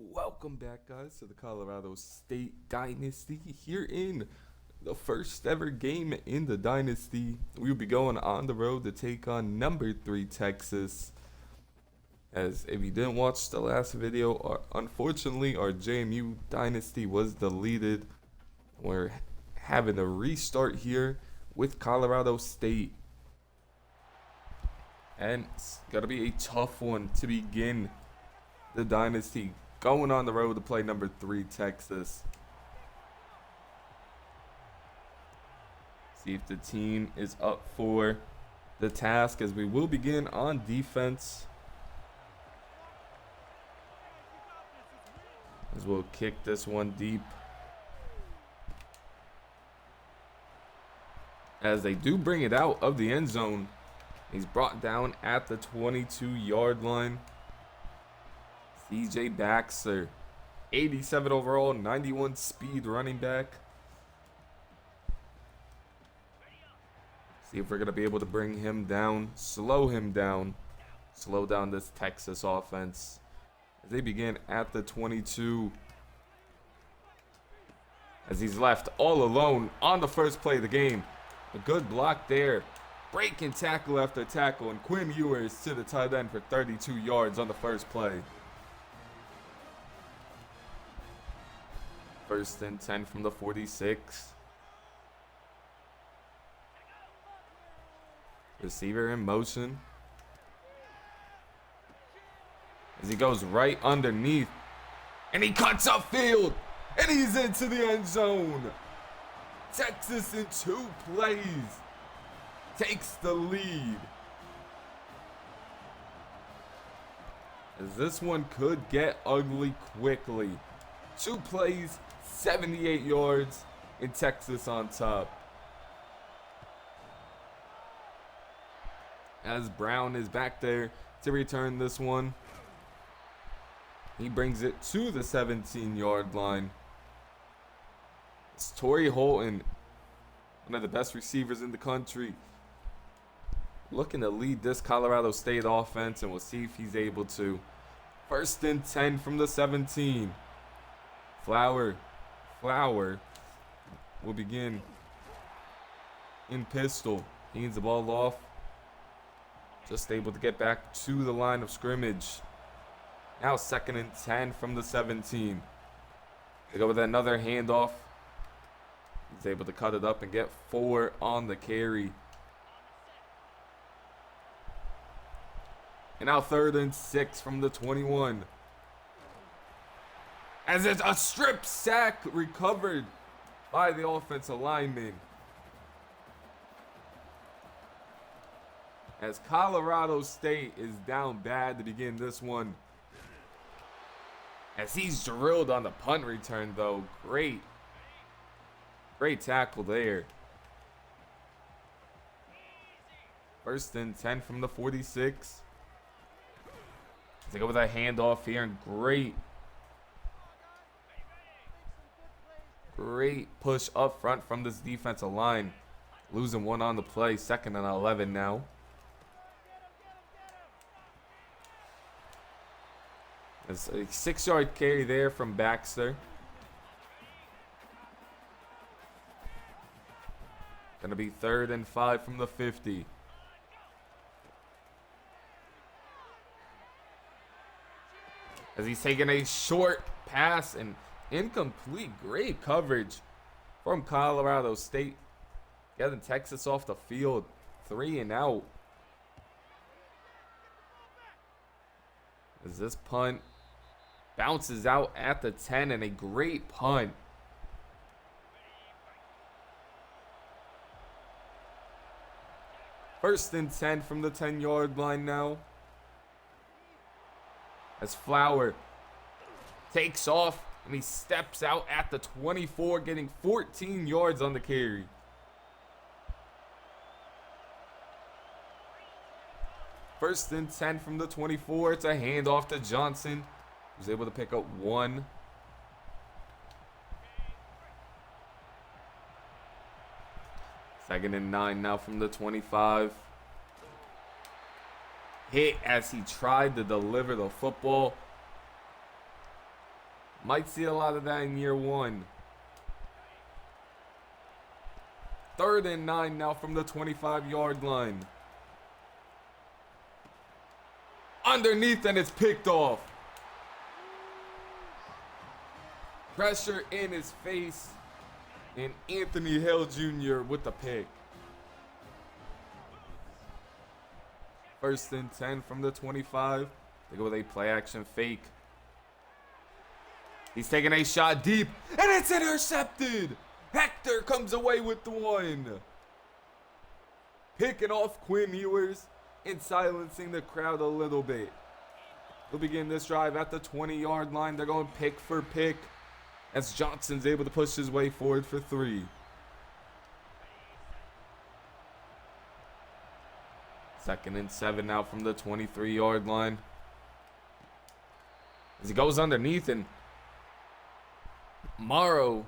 Welcome back, guys, to the Colorado State Dynasty. Here in the first ever game in the Dynasty, we'll be going on the road to take on number 3 Texas. As if you didn't watch the last video, unfortunately our JMU Dynasty was deleted. We're having a restart here with Colorado State. And it's going to be a tough one to begin the Dynasty. Going on the road to play number 3 Texas. See if the team is up for the task as we will begin on defense. As we'll kick this one deep. As they do bring it out of the end zone. He's brought down at the 22-yard line. CJ Baxter, 87 overall, 91 speed running back. See if we're going to be able to bring him down, slow him down, slow down this Texas offense. As they begin at the 22. As he's left all alone on the first play of the game. A good block there. Breaking tackle after tackle, and Quinn Ewers to the tight end for 32 yards on the first play. First and 10 from the 46. Receiver in motion. As he goes right underneath. And he cuts upfield. And he's into the end zone. Texas in 2 plays takes the lead. As this one could get ugly quickly. 2 plays, 78 yards, and Texas on top. As Brown is back there to return this one. He brings it to the 17-yard line. It's Torrey Holton, one of the best receivers in the country, looking to lead this Colorado State offense, and we'll see if he's able to. First and 10 from the 17. Flower will begin in pistol. He hands the ball off. Just able to get back to the line of scrimmage. Now second and 10 from the 17. They go with another handoff. He's able to cut it up and get 4 on the carry. And now third and 6 from the 21. As it's a strip sack recovered by the offensive lineman. As Colorado State is down bad to begin this one. As he's drilled on the punt return though. Great tackle there. First and 10 from the 46. They go with a handoff here, and great push up front from this defensive line. Losing 1 on the play, second and 11 now. There's a 6-yard carry there from Baxter. Gonna be third and 5 from the 50. As he's taking a short pass and incomplete. Great coverage from Colorado State. Getting Texas off the field. 3 and out. As this punt bounces out at the 10, and a great punt. First and 10 from the 10-yard line now. As Flower takes off and he steps out at the 24, getting 14 yards on the carry. First and 10 from the 24. It's a handoff to Johnson, who's able to pick up 1. Second and 9 now from the 25. Hit as he tried to deliver the football. Might see a lot of that in year one. 3rd and 9 now from the 25-yard line. Underneath, and it's picked off. Pressure in his face, and Anthony Hill Jr. with the pick. 1st and 10 from the 25. They go with a play action fake. He's taking a shot deep, and it's intercepted. Hector comes away with the one. Picking off Quinn Ewers and silencing the crowd a little bit. They'll begin this drive at the 20-yard line. They're going pick for pick as Johnson's able to push his way forward for 3. 2nd and 7 now from the 23-yard line. As he goes underneath, and Morrow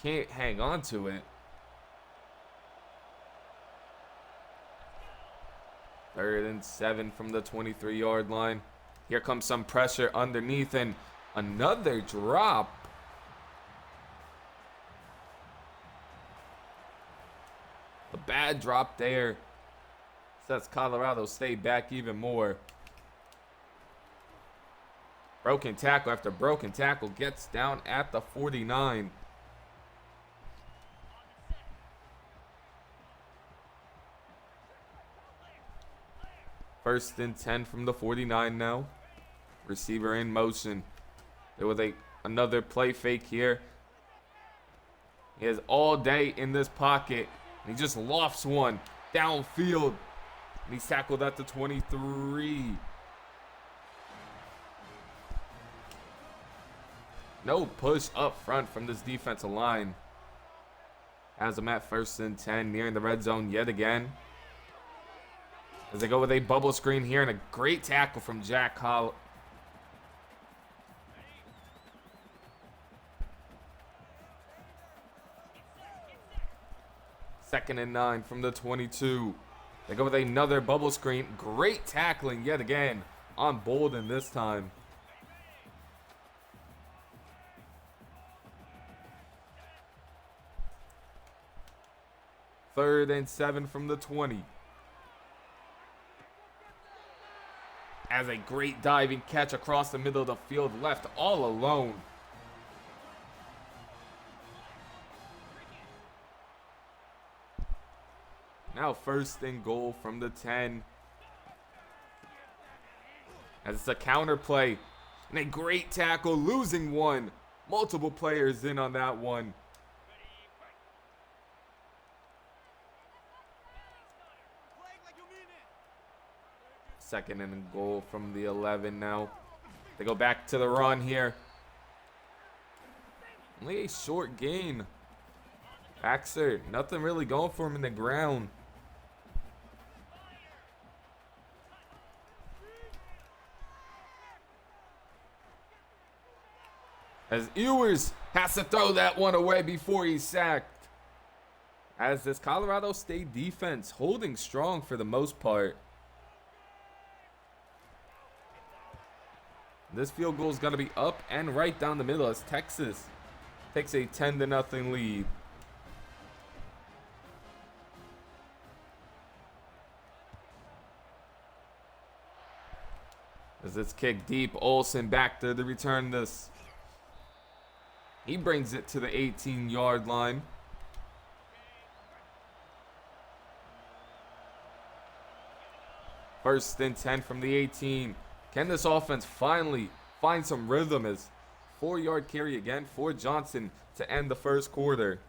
can't hang on to it. 3rd and 7 from the 23-yard line. Here comes some pressure underneath, and another drop. A bad drop there sets Colorado State back even more. Broken tackle after broken tackle gets down at the 49. First and 10 from the 49 now. Receiver in motion. There was another play fake here. He has all day in this pocket. And he just lofts one downfield. And he's tackled at the 23. No push up front from this defensive line. Has him at 1st and 10, nearing the red zone yet again. As they go with a bubble screen here, and a great tackle from Jack Hall. Second and 9 from the 22. They go with another bubble screen. Great tackling yet again on Bolden this time. Third and 7 from the 20. As a great diving catch across the middle of the field, left all alone. Now 1st and goal from the 10. As it's a counter play. And a great tackle, losing one. Multiple players in on that one. Second and goal from the 11 now. They go back to the run here. Only a short gain. Baxter, nothing really going for him in the ground. As Ewers has to throw that one away before he's sacked. As this Colorado State defense holding strong for the most part. This field goal is going to be up and right down the middle as Texas takes a 10-0 lead. As it's kicked deep, Olsen back there to return this. He brings it to the 18-yard line. First and 10 from the 18. Can this offense finally find some rhythm as 4-yard carry again for Johnson to end the first quarter?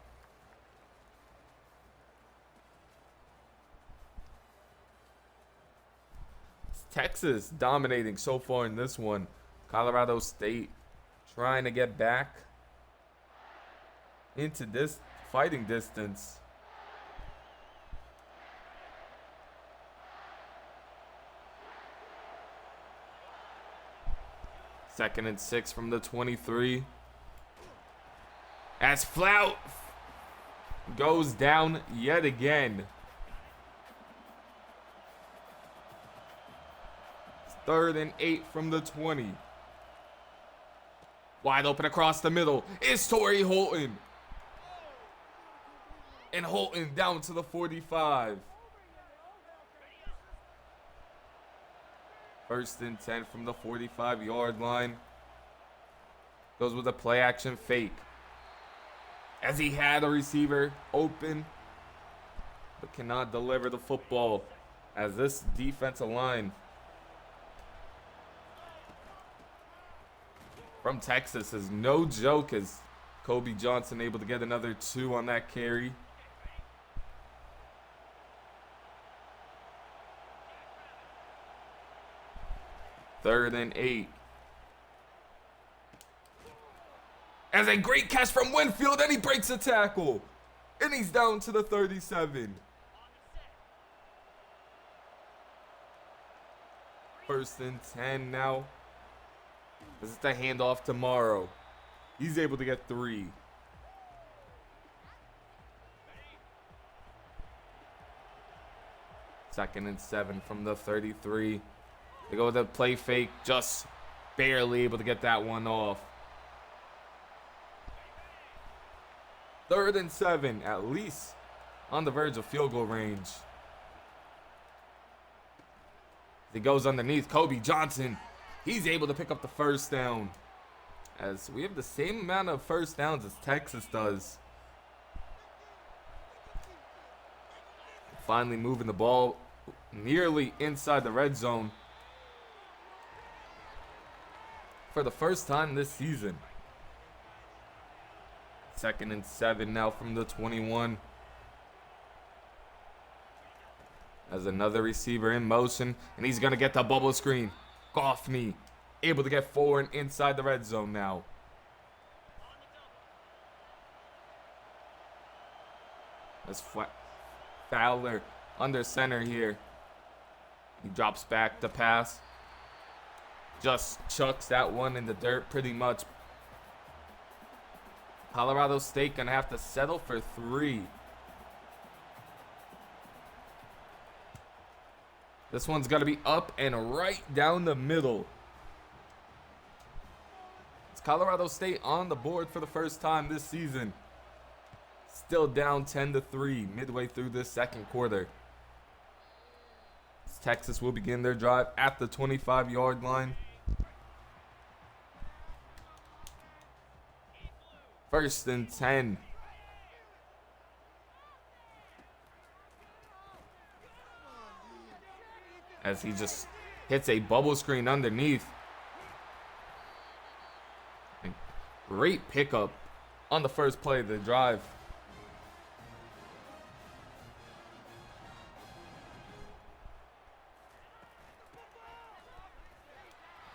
It's Texas dominating so far in this one. Colorado State trying to get back into this fighting distance. Second and 6 from the 23. As Flout goes down yet again. It's 3rd and 8 from the 20. Wide open across the middle. It's Torrey Holton. And Holton down to the 45. First and 10 from the 45-yard line. Goes with a play action fake. As he had a receiver open, but cannot deliver the football. As this defensive line from Texas is no joke, as Kobe Johnson able to get another 2 on that carry. Third and 8. As a great catch from Winfield, and he breaks a tackle. And he's down to the 37. First and 10 now. This is the handoff to Morrow. He's able to get 3. Second and 7 from the 33. They go with a play fake, just barely able to get that one off. Third and 7, at least on the verge of field goal range. He goes underneath. Kobe Johnson, he's able to pick up the first down. As we have the same amount of first downs as Texas does. Finally moving the ball nearly inside the red zone for the first time this season. Second and 7 now from the 21. As another receiver in motion, and he's going to get the bubble screen. Goffney able to get 4 and inside the red zone now. As Fowler under center here. He drops back the pass. Just chucks that one in the dirt pretty much. Colorado State gonna have to settle for 3. This one's gonna be up and right down the middle. It's Colorado State on the board for the first time this season. Still down 10-3 midway through this second quarter. Texas will begin their drive at the 25-yard line. First and 10. As he just hits a bubble screen underneath. And great pickup on the first play of the drive.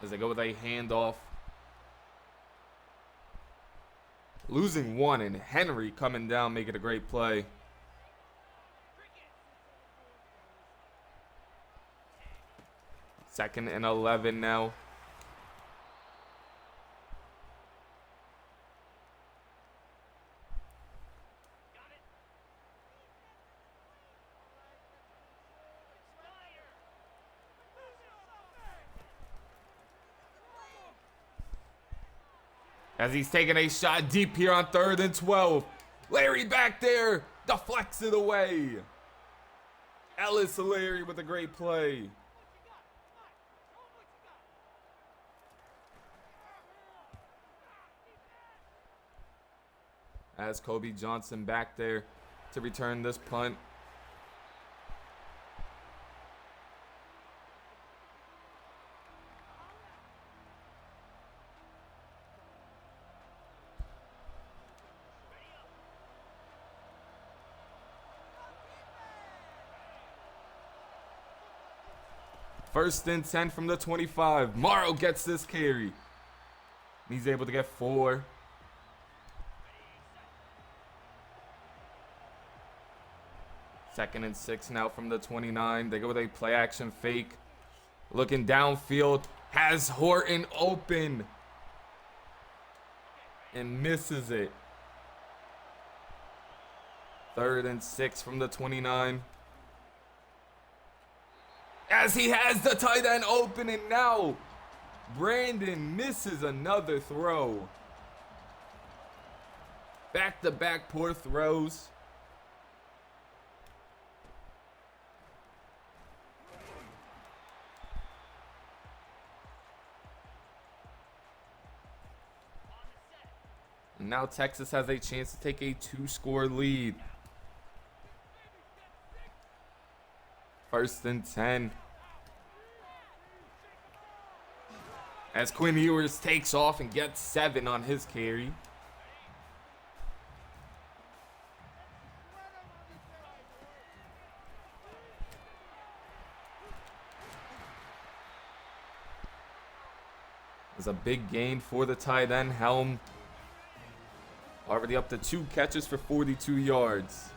As they go with a handoff. Losing 1, and Henry coming down, making a great play. Second and 11 now. As he's taking a shot deep here on 3rd and 12. Larry back there, deflects it away. Ellis Larry with a great play. As Kobe Johnson back there to return this punt. First and 10 from the 25. Morrow gets this carry. He's able to get 4. Second and 6 now from the 29. They go with a play action fake. Looking downfield. Has Horton open. And misses it. 3rd and 6 from the 29. As he has the tight end open, and now Brandon misses another throw. Back-to-back poor throws. And now Texas has a chance to take a 2-score lead. 1st and 10. As Quinn Ewers takes off and gets 7 on his carry. It's a big gain for the tight end, Helm. Already up to 2 catches for 42 yards.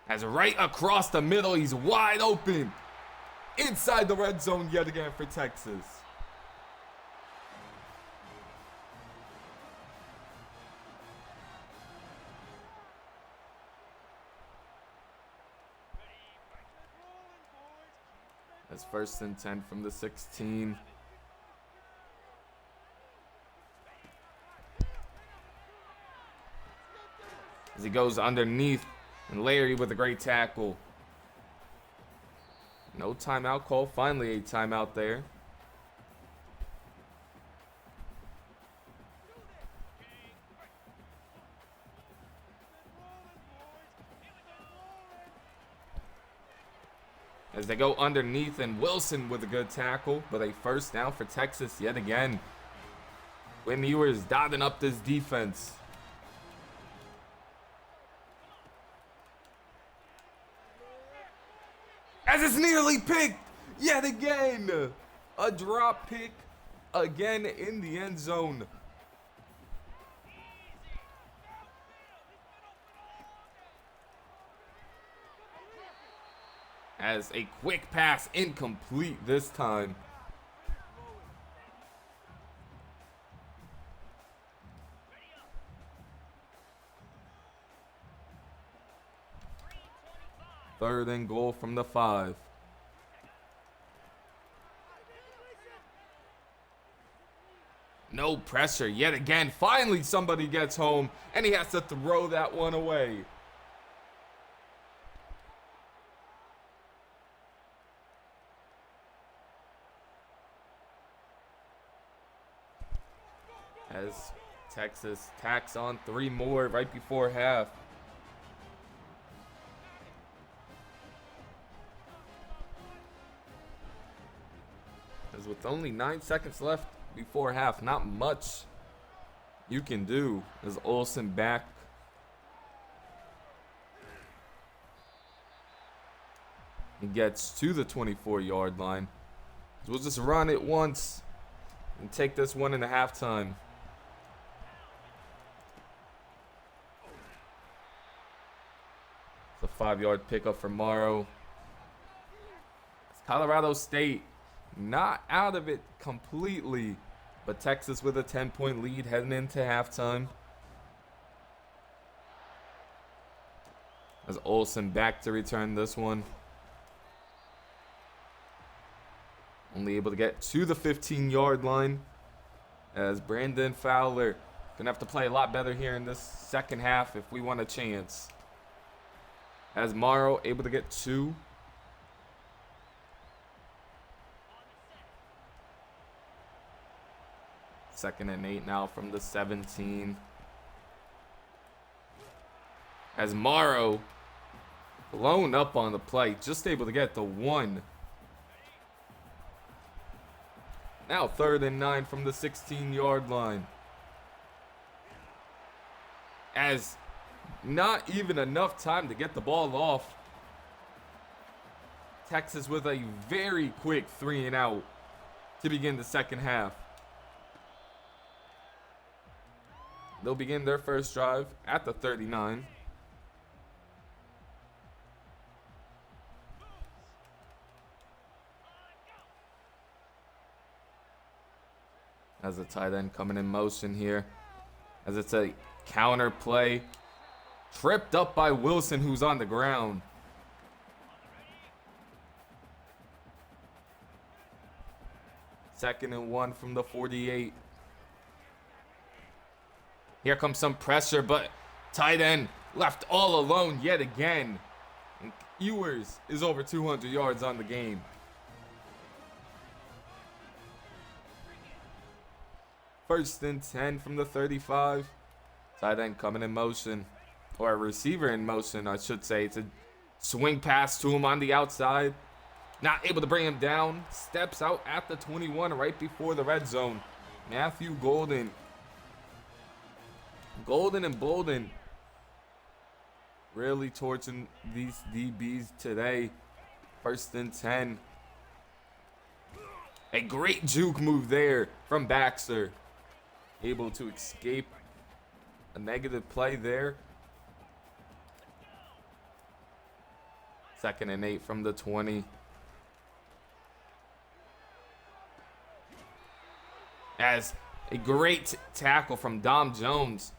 As right across the middle, he's wide open. Inside the red zone yet again for Texas. That's 1st and 10 from the 16. As he goes underneath, and Larry with a great tackle. No timeout call. Finally a timeout there. As they go underneath, and Wilson with a good tackle, but a 1st down for Texas yet again. Quinn Ewers dotting up this defense. As it's nearly picked yet again. A drop pick again in the end zone. As a quick pass incomplete this time. Third and goal from the 5. No pressure yet again. Finally somebody gets home, and he has to throw that one away. As Texas tacks on 3 more right before half. As with only 9 seconds left before half, not much you can do. As Olsen back. He gets to the 24-yard line. So we'll just run it once and take this one in the halftime. It's a 5-yard pickup for Morrow. It's Colorado State not out of it completely, but Texas with a 10-point lead heading into halftime. As Olsen back to return this one. Only able to get to the 15-yard line. As Brandon Fowler gonna have to play a lot better here in this second half if we want a chance. As Morrow able to get 2. Second and 8 now from the 17. As Morrow blown up on the play, just able to get the 1. Now 3rd and 9 from the 16-yard line. As not even enough time to get the ball off. Texas with a very quick 3 and out to begin the second half. They'll begin their first drive at the 39. As the tight end coming in motion here. As it's a counter play. Tripped up by Wilson, who's on the ground. 2nd and 1 from the 48. Here comes some pressure, but tight end left all alone yet again. And Ewers is over 200 yards on the game. First and 10 from the 35. Tight end coming in motion, or a receiver in motion, I should say. It's a swing pass to him on the outside. Not able to bring him down. Steps out at the 21 right before the red zone. Matthew Golden. Golden and Bolden really torching these DBs today. First and 10. A great juke move there from Baxter. Able to escape a negative play there. 2nd and 8 from the 20. As a great tackle from Dom Jones.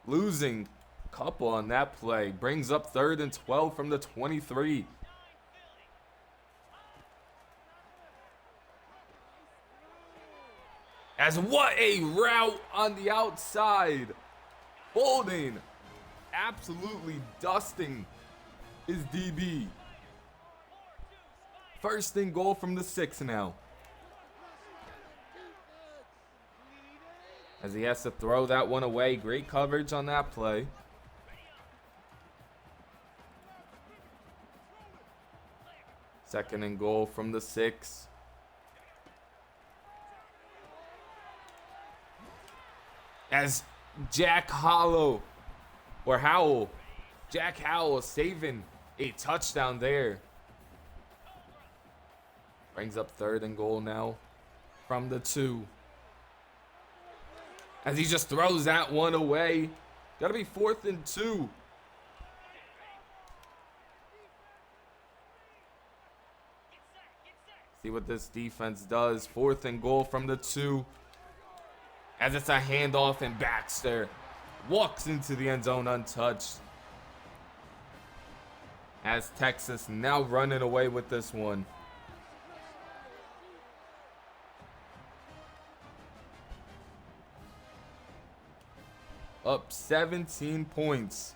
Losing a couple on that play. Brings up 3rd and 12 from the 23. As what a route on the outside. Bolden absolutely dusting his DB. 1st and goal from the 6 now. As he has to throw that one away. Great coverage on that play. Second and goal from the 6. As Jack Howell saving a touchdown there. Brings up 3rd and goal now from the 2. As he just throws that one away. Gotta be 4th and 2. See what this defense does. 4th and goal from the 2. As it's a handoff and Baxter walks into the end zone untouched. As Texas now running away with this one. Up 17 points.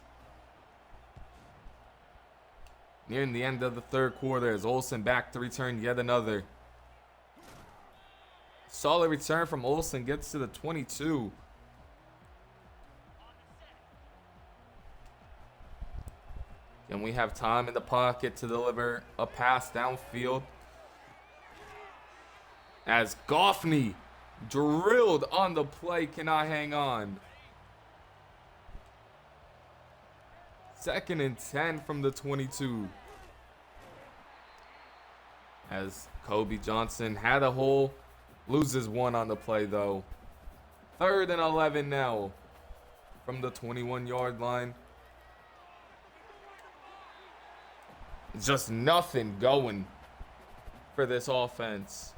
Nearing the end of the 3rd quarter as Olsen back to return yet another. Solid return from Olsen, gets to the 22. And we have time in the pocket to deliver a pass downfield. As Goffney drilled on the play, cannot hang on. 2nd and 10 from the 22. As Kobe Johnson had a hole. Loses one on the play though. 3rd and 11 now from the 21-yard line. Just nothing going for this offense.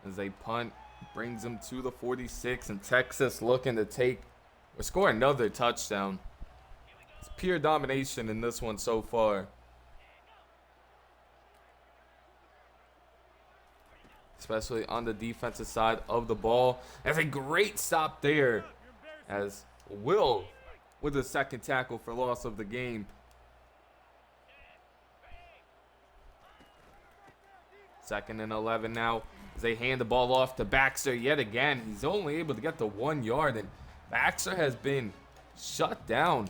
As a punt brings him to the 46, and Texas looking to take or score another touchdown. It's pure domination in this one so far. Especially on the defensive side of the ball. As a great stop there. As Will with the 2nd tackle for loss of the game. 2nd and 11 now. As they hand the ball off to Baxter yet again. He's only able to get the 1 yard, and Baxter has been shut down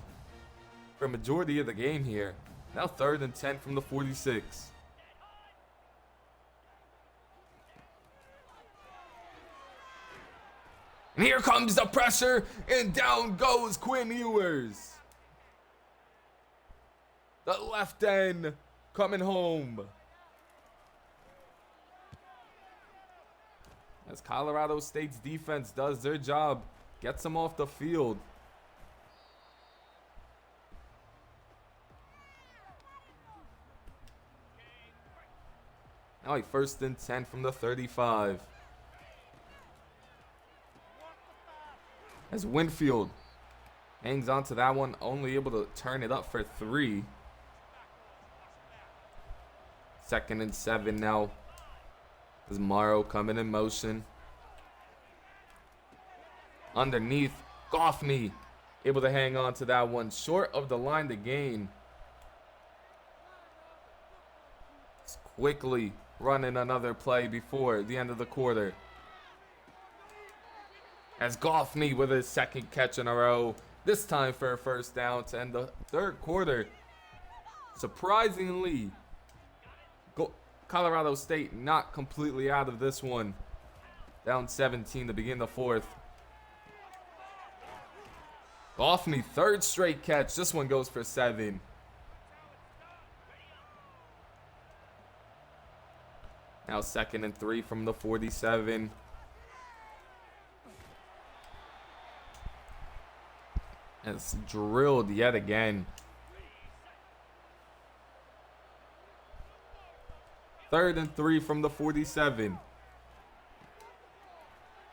for a majority of the game here. Now 3rd and 10 from the 46. And here comes the pressure, and down goes Quinn Ewers. The left end coming home. As Colorado State's defense does their job. Gets them off the field. Now a 1st and 10 from the 35. As Winfield Hangs on to that one, only able to turn it up for 3. 2nd and 7 now. As Morrow coming in motion. Underneath, Goffney able to hang on to that one. Short of the line to gain. Just quickly running another play before the end of the quarter. As Goffney with his 2nd catch in a row. This time for a 1st down to end the 3rd quarter. Surprisingly, Colorado State not completely out of this one. Down 17 to begin the 4th. Goffney, 3rd straight catch. This one goes for 7. Now 2nd and 3 from the 47. And it's drilled yet again. 3rd and 3 from the 47.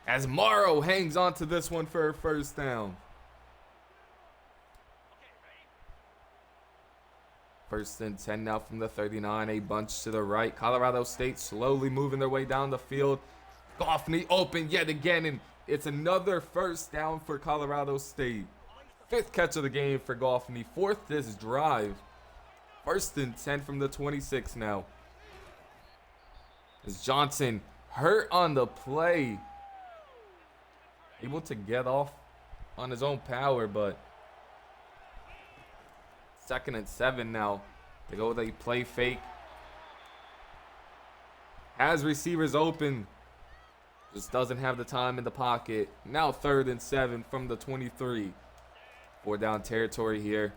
As Morrow hangs on to this one for a 1st down. 1st and 10 now from the 39. A bunch to the right. Colorado State slowly moving their way down the field. Goffney open yet again, and it's another 1st down for Colorado State. 5th catch of the game for Goffney. 4th this drive. 1st and 10 from the 26 now. As Johnson hurt on the play. Able to get off on his own power, but 2nd and 7 now. They go with a play fake. Has receivers open. Just doesn't have the time in the pocket. Now 3rd and 7 from the 23. 4 down territory here.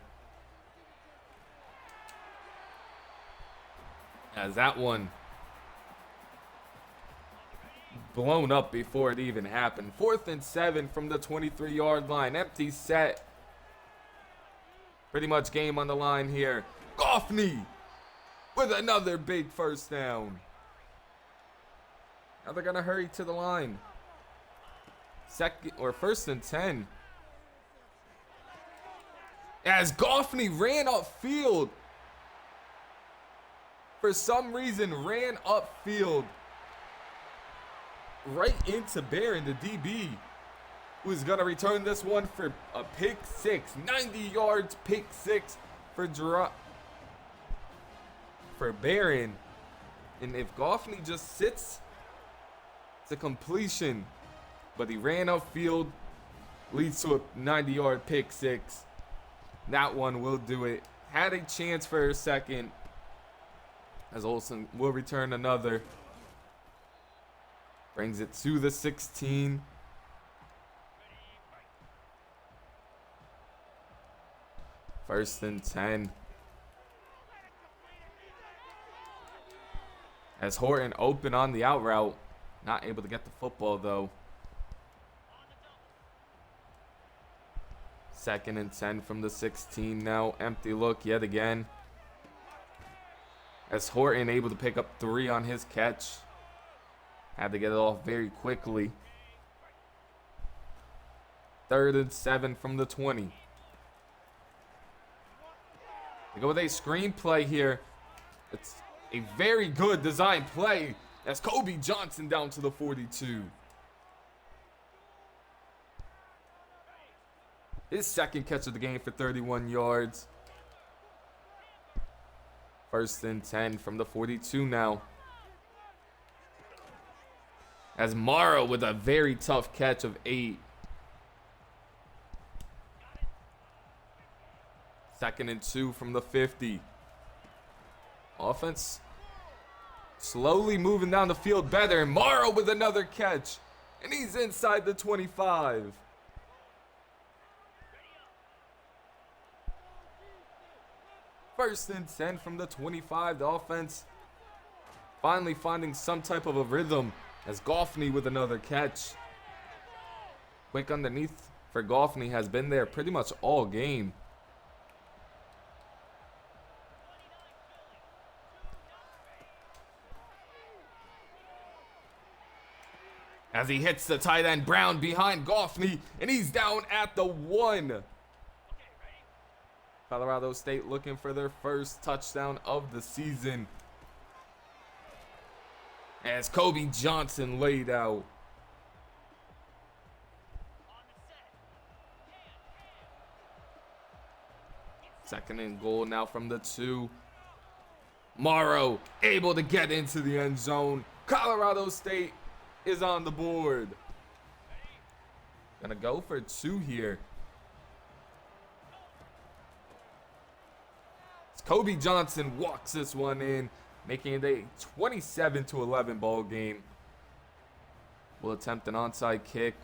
As that one blown up before it even happened. 4th and 7 from the 23-yard line. Empty set. Pretty much game on the line here. Goffney with another big 1st down. Now they're going to hurry to the line. 1st and 10. As Goffney ran upfield. For some reason, ran upfield. Right into Barron, the DB, who's going to return this one for a pick 6. 90 yards, pick 6 for Barron. And if Goffney just sits, it's a completion. But he ran upfield, leads to a 90-yard pick 6. That one will do it. Had a chance for a 2nd, as Olsen will return another. Brings it to the 16. First and 10. As Horton open on the out route. Not able to get the football though. 2nd and 10 from the 16 now. Empty look yet again. As Horton able to pick up 3 on his catch. Had to get it off very quickly. 3rd and 7 from the 20. They go with a screen play here. It's a very good design play as Kobe Johnson down to the 42. His 2nd catch of the game for 31 yards. 1st and 10 from the 42 now. As Morrow with a very tough catch of 8. 2nd and 2 from the 50. Offense slowly moving down the field better. And Morrow with another catch. And he's inside the 25. First and 10 from the 25. The offense finally finding some type of a rhythm. As Goffney with another catch. Quick underneath for Goffney has been there pretty much all game. As he hits the tight end, Brown behind Goffney, and he's down at the 1. Colorado State looking for their first touchdown of the season. As Kobe Johnson laid out. Second and goal now from the 2. Morrow able to get into the end zone. Colorado State is on the board. Gonna go for 2 here. Kobe Johnson walks this one in, making it a 27-11 ball game. Will attempt an onside kick.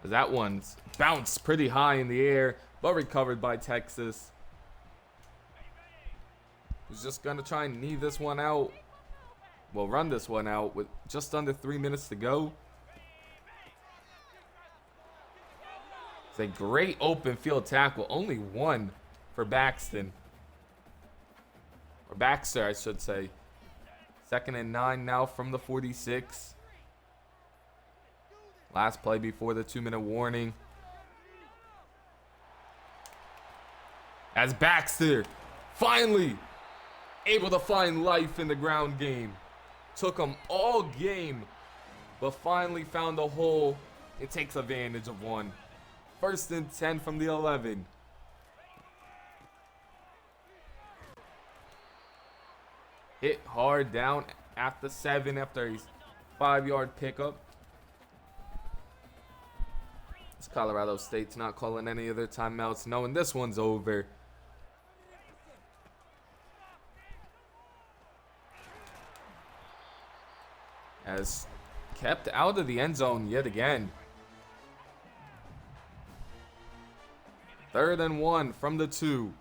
That one's bounced pretty high in the air, but recovered by Texas. Who's just gonna try and knee this one out. Well, run this one out with just under 3 minutes to go. It's a great open field tackle. Only one for Baxter, I should say. 2nd and 9 now from the 46. Last play before the 2-minute warning. As Baxter finally able to find life in the ground game. Took him all game, but finally found a hole. It takes advantage of one. 1st and 10 from the 11. Hit hard down at the 7 after a 5-yard pickup. This Colorado State's not calling any of their timeouts, knowing this one's over. As kept out of the end zone yet again. 3rd and 1 from the 2.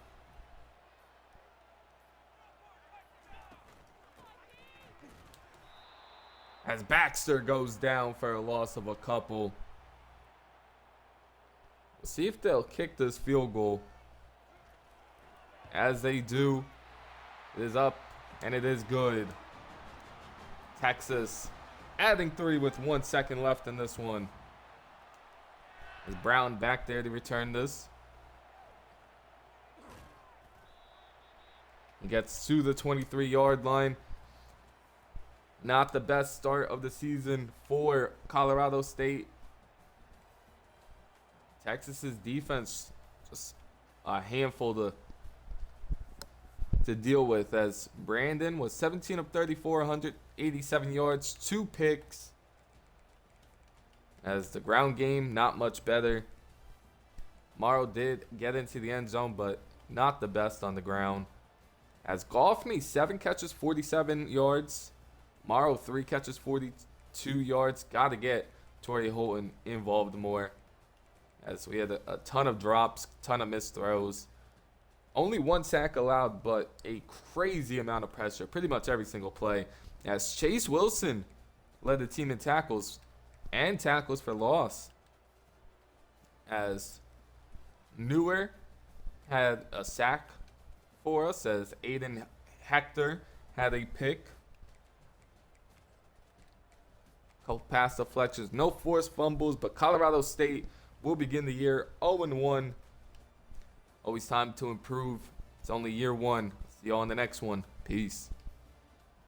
As Baxter goes down for a loss of a couple. We'll see if they'll kick this field goal. As they do, it is up and it is good. Texas adding 3 with 1 second left in this one. Is Brown back there to return this? He gets to the 23-yard line. Not the best start of the season for Colorado State. Texas's defense just a handful to deal with, as Brandon was 17 of 34, 187 yards, 2 picks. As the ground game, not much better. Morrow did get into the end zone, but not the best on the ground. As Goffney, 7 catches, 47 yards. Morrow, 3 catches, 42 yards. Got to get Torrey Holton involved more, as we had a ton of drops, ton of missed throws. Only 1 sack allowed, but a crazy amount of pressure pretty much every single play. As Chase Wilson led the team in tackles and tackles for loss. As Newer had a sack for us, as Aiden Hector had a pick. Couple pass deflections, no forced fumbles, but Colorado State will begin the year 0-1. Always time to improve. It's only year 1. See you on the next one. Peace.